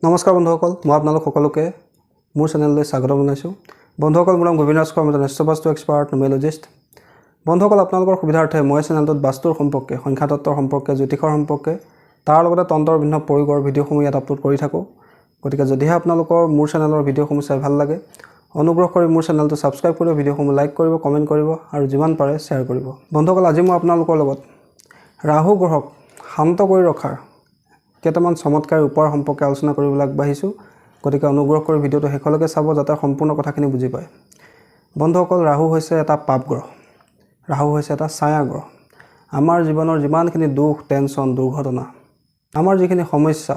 নমস্কাৰ বন্ধুসকল, মই আপোনালোক সকলোকে মোৰ চেনেললৈ স্বাগতম জনাইছোঁ। বন্ধুসকল, মোৰ নাম গোবিন্দ ৰাজখোৱা, মই বাস্তু এক্সপাৰ্ট নিউমেৰলজিষ্ট। বন্ধুসকল, আপোনালোকৰ সুবিধাৰ্থে মই চেনেলটোত বাস্তুৰ সম্পৰ্কে, সংখ্যাতত্বৰ সম্পৰ্কে, জ্যোতিষৰ সম্পৰ্কে, তাৰ লগতে তন্ত্ৰৰ বিভিন্ন প্ৰয়োগৰ ভিডিঅ'সমূহ ইয়াত আপলোড কৰি থাকোঁ। গতিকে যদিহে আপোনালোকৰ মোৰ চেনেলৰ ভিডিঅ'সমূহ চাই ভাল লাগে, অনুগ্ৰহ কৰি মোৰ চেনেলটো ছাবস্ক্ৰাইব কৰিব, ভিডিঅ'সমূহ লাইক কৰিব, কমেণ্ট কৰিব আৰু যিমান পাৰে শ্বেয়াৰ কৰিব। বন্ধুসকল, আজি মই আপোনালোকৰ লগত ৰাহু গ্ৰহক শান্ত কৰি ৰখাৰ কেইটামান চমৎকাৰী উপায়ৰ সম্পৰ্কে আলোচনা কৰিবলৈ আগবাঢ়িছোঁ। গতিকে অনুগ্ৰহ কৰি ভিডিঅ'টো শেষলৈকে চাব যাতে সম্পূৰ্ণ কথাখিনি বুজি পায়। বন্ধুসকল, ৰাহু হৈছে এটা পাপ গ্ৰহ, ৰাহু হৈছে এটা ছায়া গ্ৰহ। আমাৰ জীৱনৰ যিমানখিনি দুখ, টেনশ্যন, দুৰ্ঘটনা, আমাৰ যিখিনি সমস্যা,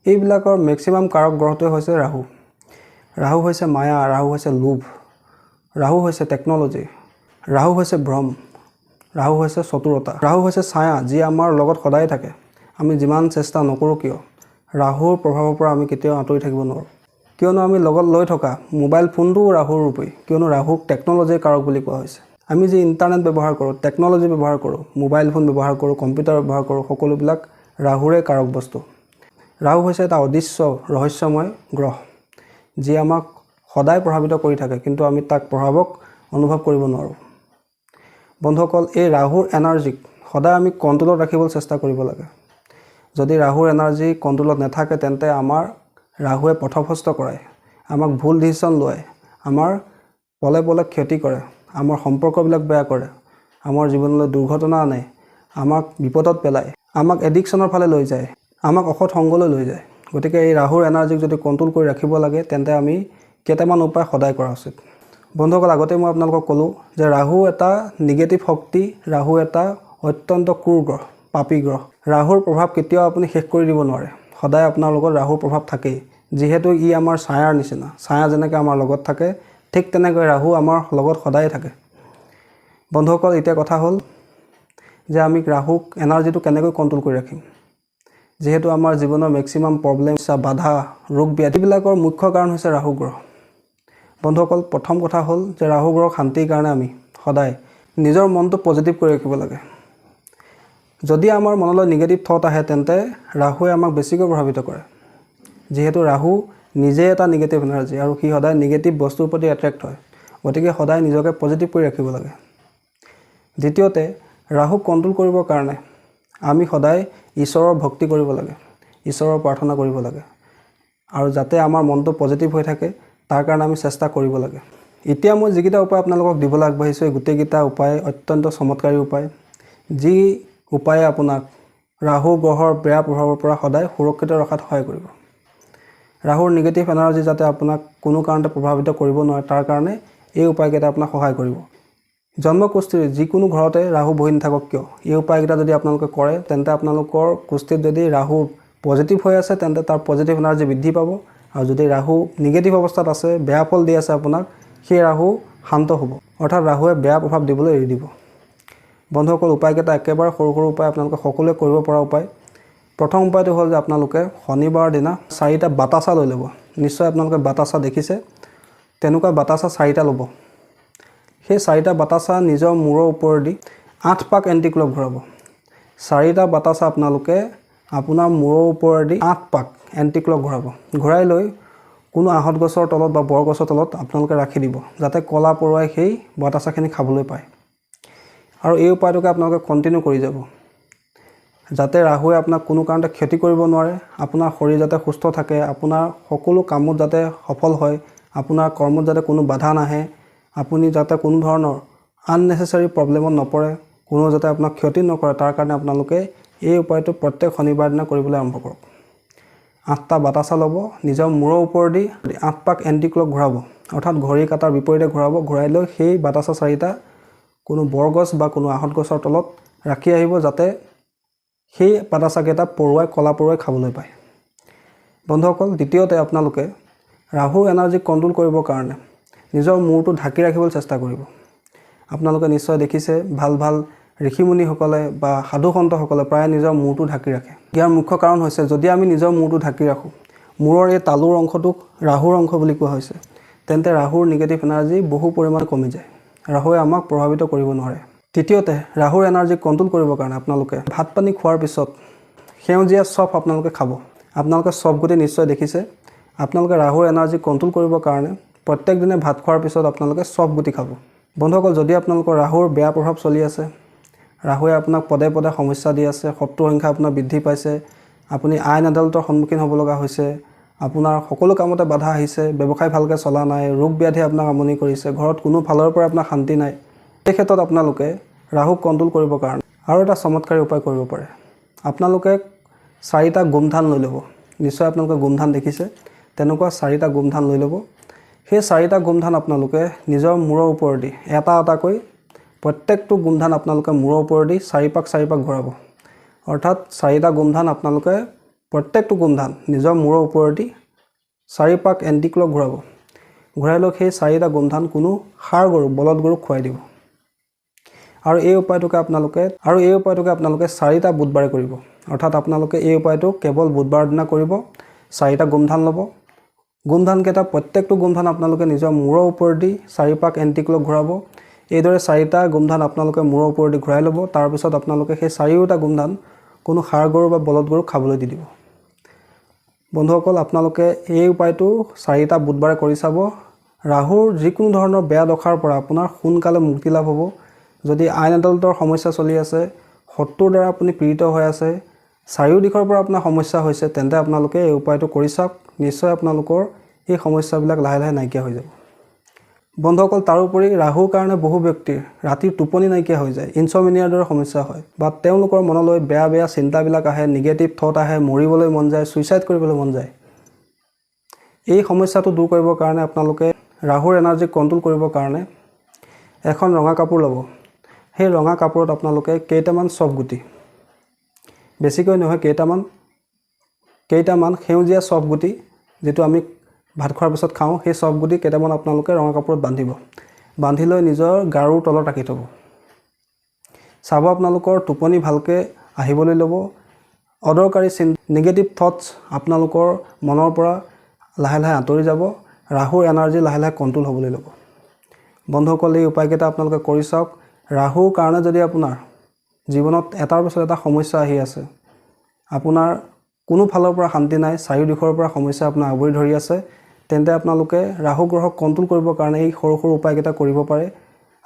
এইবিলাকৰ মেক্সিমাম কাৰক গ্ৰহটোৱে হৈছে ৰাহু। ৰাহু হৈছে মায়া, ৰাহু হৈছে লোভ, ৰাহু হৈছে টেকন'লজি, ৰাহু হৈছে ভ্ৰম, ৰাহু হৈছে চতুৰতা, ৰাহু হৈছে ছায়া যি আমাৰ লগত সদায় থাকে। আমি যিমান চেষ্টা নকৰোঁ কিয়, ৰাহুৰ প্ৰভাৱৰ পৰা আমি কেতিয়াও আঁতৰি থাকিব নোৱাৰোঁ। কিয়নো আমি লগত লৈ থকা মোবাইল ফোনটোও ৰাহুৰ ৰূপেই, কিয়নো ৰাহুক টেকন'লজিৰ কাৰক বুলি কোৱা হৈছে। আমি যি ইণ্টাৰনেট ব্যৱহাৰ কৰোঁ, টেকন'লজি ব্যৱহাৰ কৰোঁ, মোবাইল ফোন ব্যৱহাৰ কৰোঁ, কম্পিউটাৰ ব্যৱহাৰ কৰোঁ, সকলোবিলাক ৰাহুৰে কাৰক বস্তু। ৰাহু হৈছে এটা অদৃশ্য ৰহস্যময় গ্ৰহ যি আমাক সদায় প্ৰভাৱিত কৰি থাকে, কিন্তু আমি তাক প্ৰভাৱক অনুভৱ কৰিব নোৱাৰোঁ। বন্ধুসকল, এই ৰাহুৰ এনাৰ্জিক সদায় আমি কণ্ট্ৰলত ৰাখিবলৈ চেষ্টা কৰিব লাগে। যদি ৰাহুৰ এনাৰ্জি কণ্ট্ৰলত নাথাকে, তেন্তে আমাৰ ৰাহুৱে পথভ্ৰষ্ট কৰায়, আমাক ভুল ডিচিশ্যন লোৱায়, আমাৰ পলে পলে ক্ষতি কৰে, আমাৰ সম্পৰ্কবিলাক বেয়া কৰে, আমাৰ জীৱনলৈ দুৰ্ঘটনা আনে, আমাক বিপদত পেলায়, আমাক এডিকশ্যনৰ ফালে লৈ যায়, আমাক অসৎ সংগলৈ লৈ যায়। গতিকে এই ৰাহুৰ এনাৰ্জিক যদি কণ্ট্ৰল কৰি ৰাখিব লাগে, তেন্তে আমি কেইটামান উপায় সদায় কৰা উচিত। বন্ধুসকল, আগতে মই আপোনালোকক ক'লোঁ যে ৰাহু এটা নিগেটিভ শক্তি, ৰাহু এটা অত্যন্ত ক্ৰূৰ গ্ৰহ, পাপী গ্ৰহ। ৰাহুৰ প্ৰভাৱ কেতিয়াও আপুনি শেষ কৰি দিব নোৱাৰে, সদায় আপোনাৰ লগত ৰাহুৰ প্ৰভাৱ থাকেই। যিহেতু ই আমাৰ ছায়াৰ নিচিনা, ছায়া যেনেকৈ আমাৰ লগত থাকে, ঠিক তেনেকৈ ৰাহু আমাৰ লগত সদায় থাকে। বন্ধুসকল, এতিয়া কথা হ'ল যে আমি ৰাহুক এনাৰ্জিটো কেনেকৈ কণ্ট্ৰল কৰি ৰাখিম। যিহেতু আমাৰ জীৱনৰ মেক্সিমাম প্ৰব্লেম, বাধা, ৰোগ ব্যাধিবিলাকৰ মুখ্য কাৰণ হৈছে ৰাহু গ্ৰহ। বন্ধুসকল, প্ৰথম কথা হ'ল যে ৰাহু গ্ৰহ শান্তিৰ কাৰণে আমি সদায় নিজৰ মনটো পজিটিভ কৰি ৰাখিব লাগে। যদি আমাৰ মনলৈ নিগেটিভ থট আহে, তেন্তে ৰাহুৱে আমাক বেছিকৈ প্ৰভাৱিত কৰে। যিহেতু ৰাহু নিজে এটা নিগেটিভ এনাৰ্জি আৰু সি সদায় নিগেটিভ বস্তুৰ প্ৰতি এট্ৰেক্ট হয়। গতিকে সদায় নিজকে পজিটিভ কৰি ৰাখিব লাগে। দ্বিতীয়তে, ৰাহুক কণ্ট্ৰল কৰিবৰ কাৰণে আমি সদায় ঈশ্বৰৰ ভক্তি কৰিব লাগে, ঈশ্বৰৰ প্ৰাৰ্থনা কৰিব লাগে, আৰু যাতে আমাৰ মনটো পজিটিভ হৈ থাকে তাৰ কাৰণে আমি চেষ্টা কৰিব লাগে। এতিয়া মই যিকেইটা উপায় আপোনালোকক দিবলৈ আগবাঢ়িছোঁ, এই গোটেইকেইটা উপায় অত্যন্ত চমৎকাৰী উপায়, যি উপায়ে আপোনাক ৰাহু গ্ৰহৰ বেয়া প্ৰভাৱৰ পৰা সদায় সুৰক্ষিত ৰখাত সহায় কৰিব। ৰাহুৰ নিগেটিভ এনাৰ্জি যাতে আপোনাক কোনো কাৰণতে প্ৰভাৱিত কৰিব নোৱাৰে, তাৰ কাৰণে এই উপায়কেইটা আপোনাক সহায় কৰিব। জন্মকুষ্ঠিৰ যিকোনো ঘৰতে ৰাহু বহি নাথাকক কিয়, এই উপায়কেইটা যদি আপোনালোকে কৰে, তেন্তে আপোনালোকৰ কুষ্ঠিত যদি ৰাহু পজিটিভ হৈ আছে, তেন্তে তাৰ পজিটিভ এনাৰ্জি বৃদ্ধি পাব, আৰু যদি ৰাহু নিগেটিভ অৱস্থাত আছে, বেয়া ফল দি আছে আপোনাক, সেই ৰাহু শান্ত হ'ব, অৰ্থাৎ ৰাহুৱে বেয়া প্ৰভাৱ দিবলৈ এৰি দিব। বন্ধুসকল, উপায়কেইটা একেবাৰে সৰু সৰু উপায়, আপোনালোকে সকলোৱে কৰিব পৰা উপায়। প্ৰথম উপায়টো হ'ল যে আপোনালোকে শনিবাৰৰ দিনা 4টা বাতাচা লৈ ল'ব। নিশ্চয় আপোনালোকে বাতাচা দেখিছে, তেনেকুৱা বাতাচা 4টা ল'ব। সেই 4টা বাতাচা নিজৰ মূৰৰ ওপৰেদি 8 পাক এণ্টিক্লক ঘূৰাব। 4টা বাতাচা আপোনালোকে আপোনাৰ মূৰৰ ওপৰেদি 8 পাক এণ্টিক্লক ঘূৰাব। ঘূৰাই লৈ কোনো আহঁত গছৰ তলত বা বৰগছৰ তলত আপোনালোকে ৰাখি দিব, যাতে কলা পৰুৱাই সেই বাতাচাখিনি খাবলৈ পায়। আৰু এই উপায়টোকে আপোনালোকে কণ্টিনিউ কৰি যাব, যাতে ৰাহুৱে আপোনাক কোনো কাৰণতে ক্ষতি কৰিব নোৱাৰে, আপোনাৰ শৰীৰ যাতে সুস্থ থাকে, আপোনাৰ সকলো কামত যাতে সফল হয়, আপোনাৰ কৰ্মত যাতে কোনো বাধা নাহে, আপুনি যাতে কোনো ধৰণৰ আননেচেচাৰী প্ৰব্লেমত নপৰে, কোনো যাতে আপোনাক ক্ষতি নকৰে, তাৰ কাৰণে আপোনালোকে এই উপায়টো প্ৰত্যেক শনিবাৰ দিনা কৰিবলৈ আৰম্ভ কৰক। 8টা বাতাচা ল'ব, নিজৰ মূৰৰ ওপৰেদি 8 পাক এণ্টিক্লক ঘূৰাব, অৰ্থাৎ ঘড়ী কাটাৰ বিপৰীতে ঘূৰাব। ঘূৰাই লৈ সেই বাতাচা 4টা কোনো বৰগছ বা কোনো আহঁত গছৰ তলত ৰাখি আহিব, যাতে সেই বাতাচাকেইটা পৰুৱাই, কলা পৰুৱাই খাবলৈ পায়। বন্ধুসকল, দ্বিতীয়তে আপোনালোকে ৰাহুৰ এনাৰ্জিক কণ্ট্ৰল কৰিবৰ কাৰণে নিজৰ মূৰটো ঢাকি ৰাখিবলৈ চেষ্টা কৰিব। আপোনালোকে নিশ্চয় দেখিছে, ভাল ভাল ঋষিমুনিসকলে বা সাধুসন্তসকলে প্ৰায় নিজৰ মূৰটো ঢাকি ৰাখে। ইয়াৰ মুখ্য কাৰণ হৈছে, যদি আমি নিজৰ মূৰটো ঢাকি ৰাখোঁ, মূৰৰ এই তালুৰ অংশটোক ৰাহুৰ অংশ বুলি কোৱা হৈছে, তেন্তে ৰাহুৰ নিগেটিভ এনাৰ্জি বহু পৰিমাণে কমি যায়, ৰাহুৱে আমাক প্ৰভাৱিত কৰিব নোৱাৰে। তৃতীয়তে, ৰাহুৰ এনাৰ্জিক কণ্ট্ৰল কৰিবৰ কাৰণে আপোনালোকে ভাত পানী খোৱাৰ পিছত সেউজীয়া চপ আপোনালোকে খাব। আপোনালোকে চব গুটি নিশ্চয় দেখিছে আপোনালোকে ৰাহুৰ এনাৰ্জি কণ্ট্ৰোল কৰিবৰ কাৰণে প্ৰত্যেক দিনে ভাত খোৱাৰ পিছত আপোনালোকে চব গুটি খাব বন্ধুসকল যদি আপোনালোকৰ ৰাহুৰ বেয়া প্ৰভাৱ চলি আছে ৰাহুৱে আপোনাক পদে পদে সমস্যা দি আছে শত্ৰু সংখ্যা আপোনাৰ বৃদ্ধি পাইছে আপুনি আইন আদালতৰ সন্মুখীন হ'ব লগা হৈছে আপোনাৰ সকলো কামতে বাধা আহিছে ব্যৱসায় ভালকৈ চলা নাই ৰোগ ব্যাধি আপোনাক আমনি কৰিছে ঘৰত কোনো ফালৰ পৰা আপোনাৰ শান্তি নাই এই ক্ষেত্ৰত আপোনালোকে ৰাহুক কণ্ট্ৰোল কৰিবৰ কাৰণে আৰু এটা চমৎকাৰী উপায় কৰিব পাৰে আপোনালোকে 4টা গোমধান লৈ ল'ব নিশ্চয় আপোনালোকে গোমধান দেখিছে তেনেকুৱা 4টা গোমধান লৈ ল'ব সেই 4টা গোমধান আপোনালোকে নিজৰ মূৰৰ ওপৰেদি এটা এটাকৈ প্ৰত্যেকটো গোমধান আপোনালোকে মূৰৰ ওপৰেদি 4 পাক ঘূৰাব অৰ্থাৎ 4টা গোমধান আপোনালোকে প্ৰত্যেকটো গোমধান নিজৰ মূৰৰ ওপৰেদি 4 পাক এণ্টিক্লক ঘূৰাব ঘূৰাই লৈ সেই 4টা গোমধান কোনো ষাঁড় গৰু বলদ গৰুক খুৱাই দিব আৰু এই উপায়টোকে আপোনালোকে 4টা বুধবাৰে কৰিব অৰ্থাৎ আপোনালোকে এই উপায়টো কেৱল বুধবাৰৰ দিনা কৰিব 4টা গোমধান ল'ব গোমধান কেইটা প্ৰত্যেকটো গোমধান আপোনালোকে নিজৰ মূৰৰ ওপৰেদি 4 পাক এণ্টিক্লক ঘূৰাব এইদৰে 4টা গোমধান আপোনালোকে মূৰৰ ওপৰেদি ঘূৰাই ল'ব তাৰ পিছত আপোনালোকে সেই 4টা গোমধান কোনো ষাঁড় গৰু বা বলদ গৰুক খাবলৈ দি দিব বন্ধুসকল আপোনালোকে এই উপায়টো 4টা বুধবাৰে কৰি চাব ৰাহুৰ যিকোনো ধৰণৰ বেয়া দশাৰ পৰা আপোনাৰ সোনকালে মুক্তি লাভ হ'ব যদি আইন আদালতৰ সমস্যা চলি আছে শত্ৰুৰ দ্বাৰা আপুনি পীড়িত হৈ আছে চাৰিও দিশৰ পৰা আপোনাৰ সমস্যা হৈছে তেন্তে আপোনালোকে এই উপায়টো কৰি চাওক নিশ্চয় আপোনালোকৰ এই সমস্যাবিলাক লাহে লাহে নাইকিয়া হৈ যাব বন্ধুসকল তাৰোপৰি ৰাহুৰ কাৰণে বহু ব্যক্তিৰ ৰাতিৰ টোপনি নাইকিয়া হৈ যায় ইনসমনিয়াৰ দৰে সমস্যা হয় বা তেওঁলোকৰ মনলৈ বেয়া বেয়া চিন্তাবিলাক আহে নিগেটিভ থট আহে মৰিবলৈ মন যায় সুইচাইড কৰিবলৈ মন যায় এই সমস্যাটো দূৰ কৰিবৰ কাৰণে আপোনালোকে ৰাহুৰ এনাৰ্জি কণ্ট্ৰোল কৰিবৰ কাৰণে এখন ৰঙা কাপোৰ ল'ব সেই ৰঙা কাপোৰত আপোনালোকে কেইটামান চব গুটি বেছিকৈ নহয় কেইটামান সেউজীয়া চব গুটি যেটো আমি ভাত খোৱাৰ পিছত খাওঁ সেই চব গুটি কেইটামান আপোনালোকে ৰঙা কাপোৰত বান্ধি লৈ নিজৰ গাৰুৰ তলত ৰাখি থব চাব আপোনালোকৰ টোপনি ভালকৈ আহিবলৈ ল'ব অদৰকাৰী নিগেটিভ থটছ আপোনালোকৰ মনৰ পৰা লাহে লাহে আঁতৰি যাব ৰাহুৰ এনাৰ্জি লাহে লাহে কণ্ট্ৰোল হ'বলৈ ল'ব বন্ধুসকল এই উপায়কেইটা আপোনালোকে কৰি চাওক ৰাহুৰ কাৰণে যদি আপোনাৰ জীৱনত এটাৰ পিছত এটা সমস্যা আহি আছে আপোনাৰ কোনো ফালৰ পৰা শান্তি নাই চাৰিও দিশৰ পৰা সমস্যা আপোনাৰ আৱৰি ধৰি আছে তেন্তে আপোনালোকে ৰাহু গ্ৰহক কণ্ট্ৰোল কৰিবৰ কাৰণে এই সৰু সৰু উপায়কেইটা কৰিব পাৰে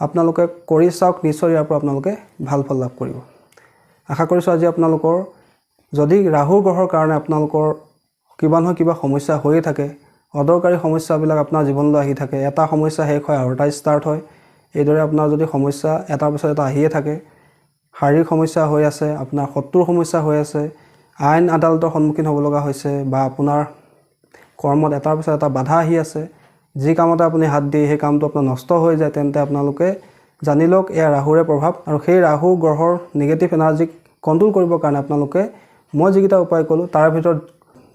আপোনালোকে কৰি চাওক নিশ্চয় ইয়াৰ পৰা আপোনালোকে ভাল ফল লাভ কৰিব আশা কৰিছোঁ আজি আপোনালোকৰ যদি ৰাহু গ্ৰহৰ কাৰণে আপোনালোকৰ কিবা নহয় কিবা সমস্যা হৈয়ে থাকে অদৰকাৰী সমস্যাবিলাক আপোনাৰ জীৱনলৈ আহি থাকে এটা সমস্যা শেষ হয় আৰু এটা ষ্টাৰ্ট হয় এইদৰে আপোনাৰ যদি সমস্যা এটাৰ পিছত এটা আহিয়ে থাকে শাৰীৰিক সমস্যা হৈ আছে আপোনাৰ শত্ৰুৰ সমস্যা হৈ আছে আইন আদালতৰ সন্মুখীন হ'ব লগা হৈছে বা আপোনাৰ কৰ্মত এটাৰ পিছত এটা বাধা আহি আছে যি কামতে আপুনি হাত দিয়ে সেই কামটো আপোনাৰ নষ্ট হৈ যায় তেন্তে আপোনালোকে জানি লওক এয়া ৰাহুৰে প্ৰভাৱ আৰু সেই ৰাহু গ্ৰহৰ নিগেটিভ এনাৰ্জিক কণ্ট্ৰোল কৰিবৰ কাৰণে আপোনালোকে মই যিকেইটা উপায় ক'লোঁ তাৰ ভিতৰত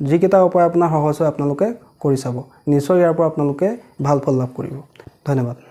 যিকেইটা উপায় আপোনাৰ সহজ হয় আপোনালোকে কৰি চাব নিশ্চয় ইয়াৰ পৰা আপোনালোকে ভাল ফল লাভ কৰিব ধন্যবাদ